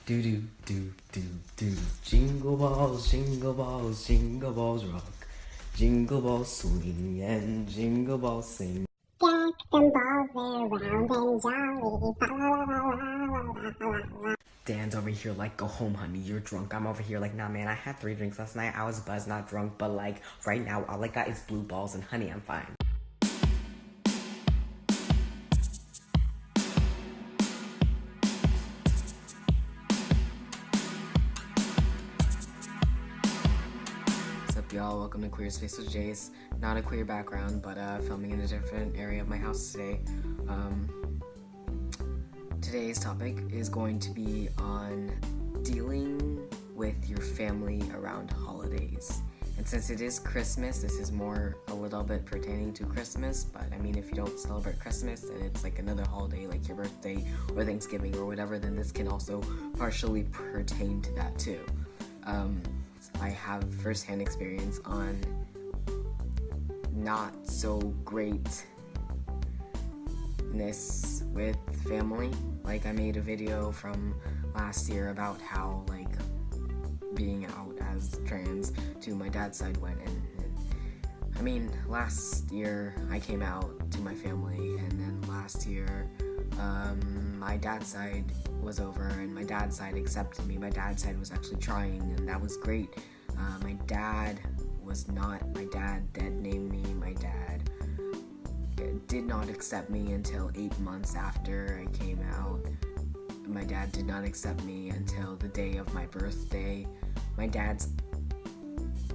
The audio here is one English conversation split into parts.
Do do do do do. Jingle balls, jingle balls, jingle balls rock. Jingle balls swing and jingle balls sing. Deck them balls, they're round and jolly. Fa la la la la la la la. Dan's over here like, go home, honey, you're drunk. I'm over here like, nah, man, I had 3 drinks last night. I was buzzed, not drunk, but like, right now, all I got is blue balls and honey, I'm fine. What's up, y'all? Welcome to Queer Space with Jace. Not a queer background, but filming in a different area of my house today. Today's topic is going to be on dealing with your family around holidays. And since it is Christmas, this is more a little bit pertaining to Christmas, but I mean, if you don't celebrate Christmas and it's like another holiday, like your birthday or Thanksgiving or whatever, then this can also partially pertain to that too. I have firsthand experience on not so greatness with family. Like, I made a video from last year about how, like, being out as trans to my dad's side went, and I mean, last year I came out to my family, and then last year my dad's side was over, and my dad's side accepted me. My dad's side was actually trying, and that was great. My dad was not my dad dead named me. My dad did not accept me until 8 months after I came out. My dad did not accept me until the day of my birthday. My dad's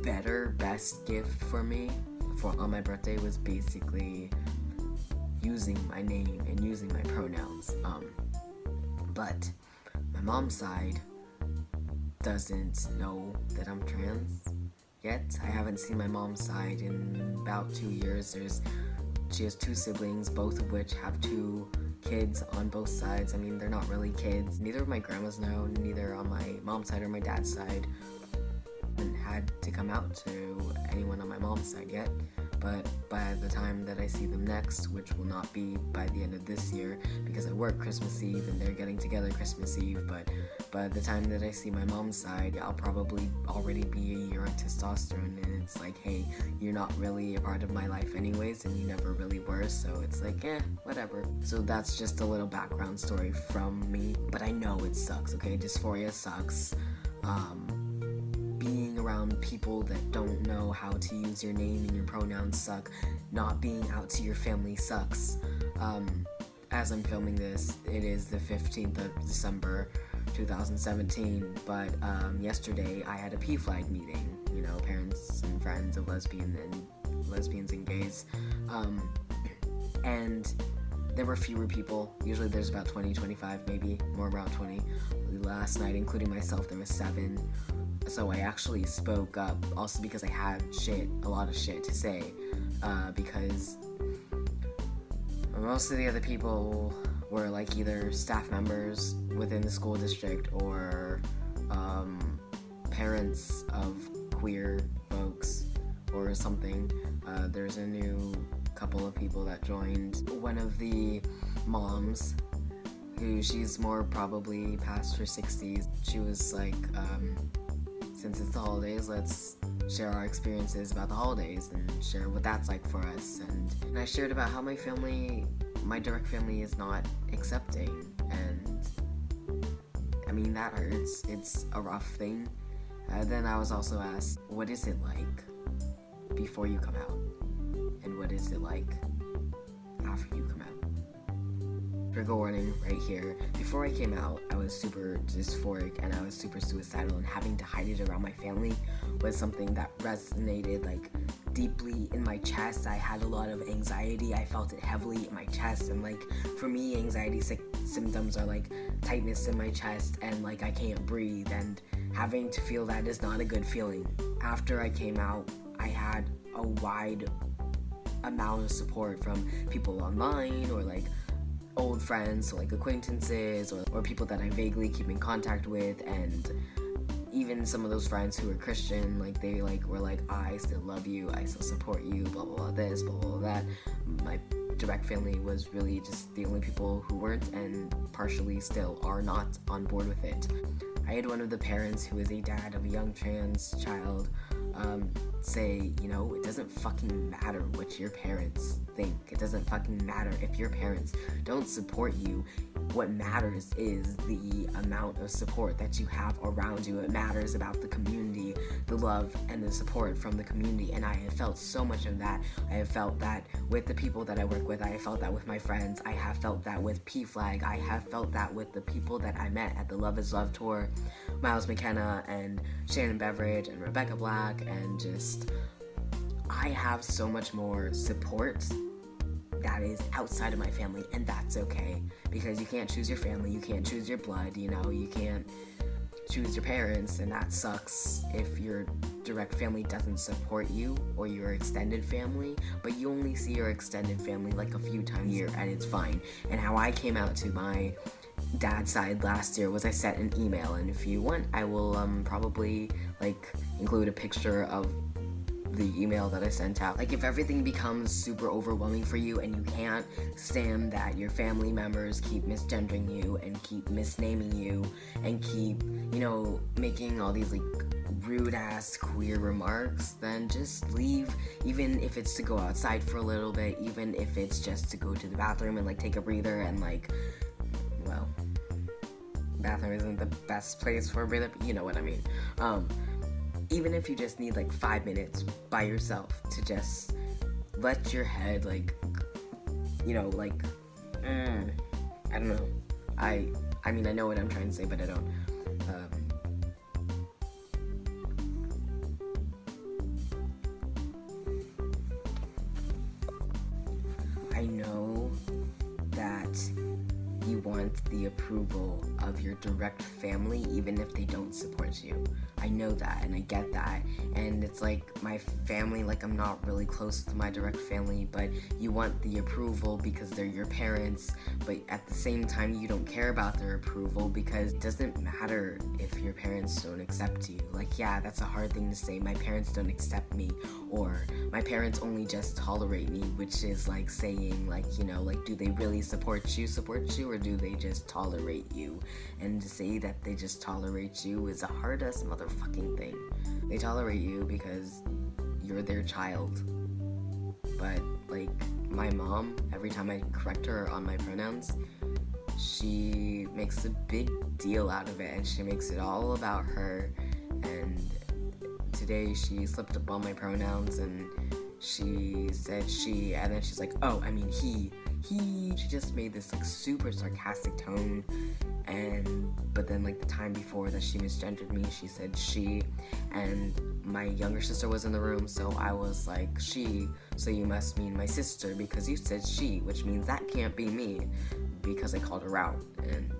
best gift for me on my birthday was basically using my name and using my pronouns. But my mom's side doesn't know that I'm trans yet. I haven't seen my mom's side in about 2 years. She has 2 siblings, both of which have 2 kids on both sides. I mean, they're not really kids. Neither of my grandmas know, neither on my mom's side or my dad's side. I haven't had to come out to anyone on my mom's side yet, but by the time that I see them next, which will not be by the end of this year because I work Christmas Eve and they're getting together Christmas Eve, but by the time that I see my mom's side, I'll probably already be a year on testosterone, and it's like, hey, you're not really a part of my life anyways, and you never really were, so it's like, whatever. So that's just a little background story from me, but I know it sucks, okay? Dysphoria sucks. Being around people that don't know how to use your name and your pronouns suck. Not being out to your family sucks. As I'm filming this, it is the 15th of December 2017, but yesterday I had a PFLAG meeting, you know, parents and friends of lesbians and gays, and there were fewer people. Usually there's about 20, 25, maybe more, around 20. Last night, including myself, there was 7. So I actually spoke up, also because I had a lot of shit to say, because most of the other people were like either staff members within the school district or parents of queer folks or something. There's a new couple of people that joined. One of the moms, who she's more probably past her 60s, she was like, since it's the holidays, let's share our experiences about the holidays and share what that's like for us. And I shared about how my direct family is not accepting, and I mean, that hurts. It's a rough thing. Then I was also asked, what is it like before you come out? And what is it like after you come out? Trigger warning right here. Before I came out, I was super dysphoric and I was super suicidal, and having to hide it around my family was something that resonated like deeply in my chest. I had a lot of anxiety. I felt it heavily in my chest, and like for me, anxiety symptoms are like tightness in my chest and like I can't breathe, and having to feel that is not a good feeling. After I came out, I had a wide amount of support from people online or like old friends, so like acquaintances or people that I vaguely keep in contact with, and even some of those friends who are Christian, like they like were like, I still love you, I still support you, blah blah blah this, blah blah blah that. My direct family was really just the only people who weren't and partially still are not on board with it. I had one of the parents who is a dad of a young trans child say, it doesn't fucking matter what your parents think. It doesn't fucking matter if your parents don't support you. What matters is the amount of support that you have around you. It matters about the community, the love and the support from the community. And I have felt so much of that. I have felt that with the people that I work with. I have felt that with my friends. I have felt that with P-Flag. I have felt that with the people that I met at the Love is Love tour. Miles McKenna and Shannon Beveridge and Rebecca Black, and just I have so much more support that is outside of my family, and that's okay, because you can't choose your family, you can't choose your blood, you can't choose your parents, and that sucks if your direct family doesn't support you, or your extended family, but you only see your extended family like a few times a year, and it's fine. And how I came out to my dad's side last year was I sent an email, and if you want, I will probably include a picture of the email that I sent out. If everything becomes super overwhelming for you and you can't stand that your family members keep misgendering you and keep misnaming you and keep, making all these rude ass queer remarks, then just leave, even if it's to go outside for a little bit, even if it's just to go to the bathroom and take a breather and bathroom isn't the best place for a breather, but you know what I mean. Even if you just need 5 minutes by yourself to just let your head I don't know. I mean I know what I'm trying to say, but I don't. I know that you want the approval of your direct family, even if they don't support you. I know that, and I get that, and it's my family, I'm not really close to my direct family, but you want the approval because they're your parents, but at the same time, you don't care about their approval because it doesn't matter if your parents don't accept you. Yeah, that's a hard thing to say, my parents don't accept me, or my parents only just tolerate me, which is saying, do they really support you, or do they just tolerate you? And to say that they just tolerate you is a hard-ass motherfucking thing. They tolerate you because you're their child. But, my mom, every time I correct her on my pronouns, she makes a big deal out of it, and she makes it all about her. And today she slipped up on my pronouns, and she said she, and then she's oh, I mean he, she just made this super sarcastic tone, but then the time before that she misgendered me, she said she, and my younger sister was in the room, so I was she, so you must mean my sister, because you said she, which means that can't be me, because I called her out, and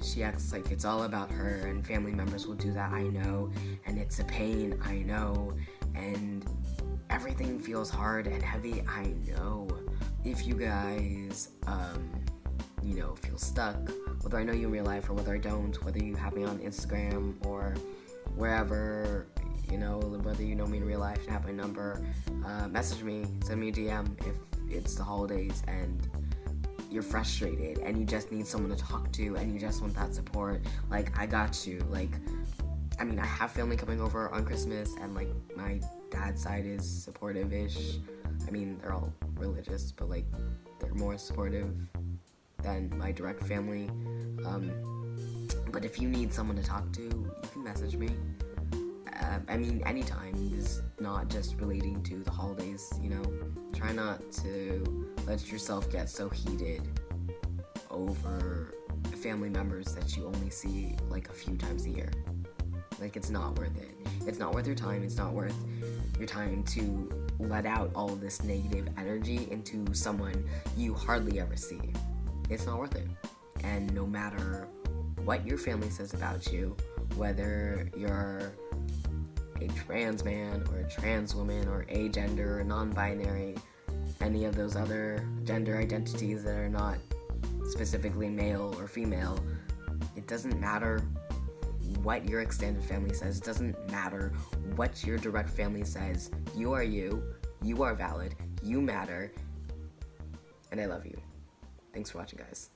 she acts it's all about her, and family members will do that, I know, and it's a pain, I know, and everything feels hard and heavy, I know. If you guys, feel stuck, whether I know you in real life or whether I don't, whether you have me on Instagram or wherever, whether you know me in real life and have my number, message me, send me a DM if it's the holidays and you're frustrated and you just need someone to talk to and you just want that support. I got you. I have family coming over on Christmas, and my dad's side is supportive-ish. They're all religious, but they're more supportive than my direct family. But if you need someone to talk to, you can message me. Anytime is not just relating to the holidays, Try not to let yourself get so heated over family members that you only see a few times a year. It's not worth it. It's not worth your time. It's not worth your time to let out all this negative energy into someone you hardly ever see. It's not worth it. And no matter what your family says about you, whether you're a trans man or a trans woman or agender or non-binary, any of those other gender identities that are not specifically male or female, it doesn't matter what your extended family says. It doesn't matter what your direct family says. You are you. You are valid. You matter. and I love you. Thanks for watching, guys.